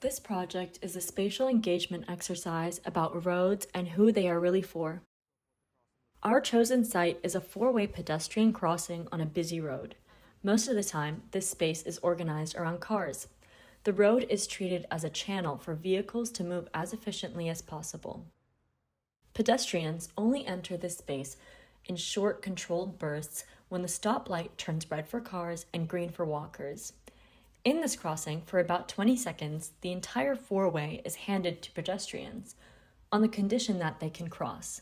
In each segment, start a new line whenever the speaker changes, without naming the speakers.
This project is a spatial engagement exercise about roads and who they are really for. Our chosen site is a four-way pedestrian crossing on a busy road. Most of the time, this space is organized around cars. The road is treated as a channel for vehicles to move as efficiently as possible. Pedestrians only enter this space in short, controlled bursts when the stoplight turns red for cars and green for walkers. In this crossing, for about 20 seconds, the entire four-way is handed to pedestrians, on the condition that they can cross.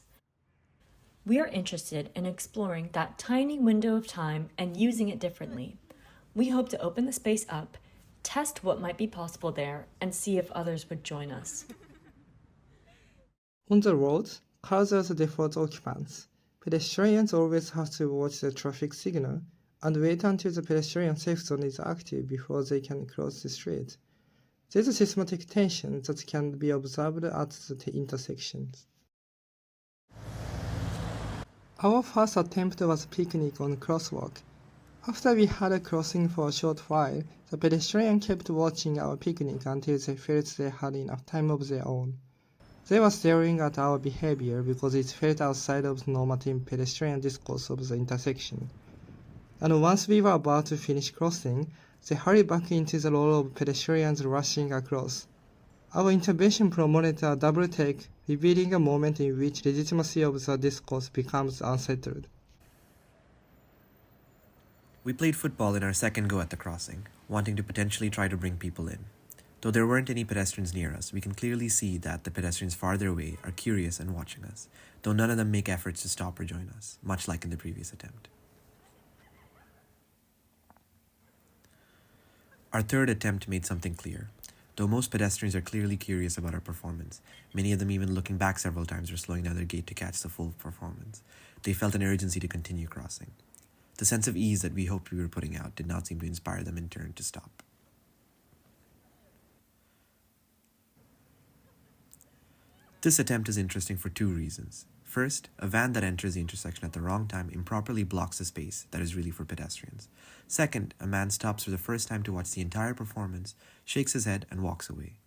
We are interested in exploring that tiny window of time and using it differently. We hope to open the space up, test what might be possible there, and see if others would join us.
On the road, cars are the default occupants. Pedestrians always have to watch the traffic signal and wait until the pedestrian safe zone is active before they can cross the street. There's a systematic tension that can be observed at the intersections. Our first attempt was a picnic on a crosswalk. After we had a crossing for a short while, the pedestrian kept watching our picnic until they felt they had enough time of their own. They were staring at our behavior because it felt outside of the normative pedestrian discourse of the intersection. And once we were about to finish crossing, they hurried back into the row of pedestrians rushing across. Our intervention promoted a double take, revealing a moment in which legitimacy of the discourse becomes unsettled.
We played football in our second go at the crossing, wanting to potentially try to bring people in. Though there weren't any pedestrians near us, we can clearly see that the pedestrians farther away are curious and watching us, though none of them make efforts to stop or join us, much like in the previous attempt. Our third attempt made something clear. Though most pedestrians are clearly curious about our performance, many of them even looking back several times or slowing down their gait to catch the full performance, they felt an urgency to continue crossing. The sense of ease that we hoped we were putting out did not seem to inspire them in turn to stop. This attempt is interesting for two reasons. First, a van that enters the intersection at the wrong time improperly blocks a space that is really for pedestrians. Second, a man stops for the first time to watch the entire performance, shakes his head, and walks away.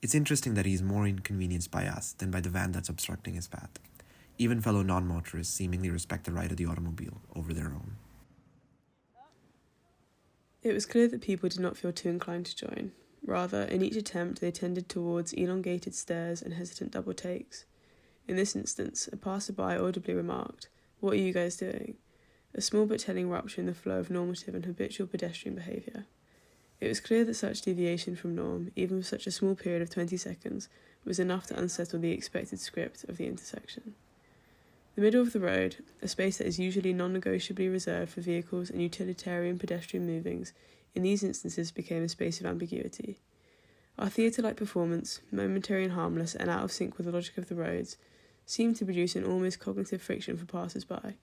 It's interesting that he is more inconvenienced by us than by the van that's obstructing his path. Even fellow non-motorists seemingly respect the right of the automobile over their own.
It was clear that people did not feel too inclined to join. Rather, in each attempt, they tended towards elongated stares and hesitant double takes. In this instance, a passerby audibly remarked, "What are you guys doing?" A small but telling rupture in the flow of normative and habitual pedestrian behaviour. It was clear that such deviation from norm, even for such a small period of 20 seconds, was enough to unsettle the expected script of the intersection. The middle of the road, a space that is usually non-negotiably reserved for vehicles and utilitarian pedestrian movings, in these instances became a space of ambiguity. Our theatre-like performance, momentary and harmless and out of sync with the logic of the roads, seemed to produce an almost cognitive friction for passers-by.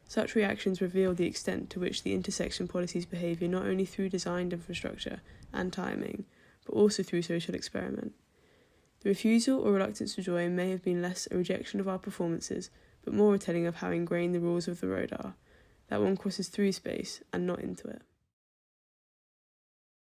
Such reactions revealed the extent to which the intersection policies behaviour not only through designed infrastructure and timing, but also through social experiment. The refusal or reluctance to join may have been less a rejection of our performances, but more a telling of how ingrained the rules of the road are, that one crosses through space and not into it.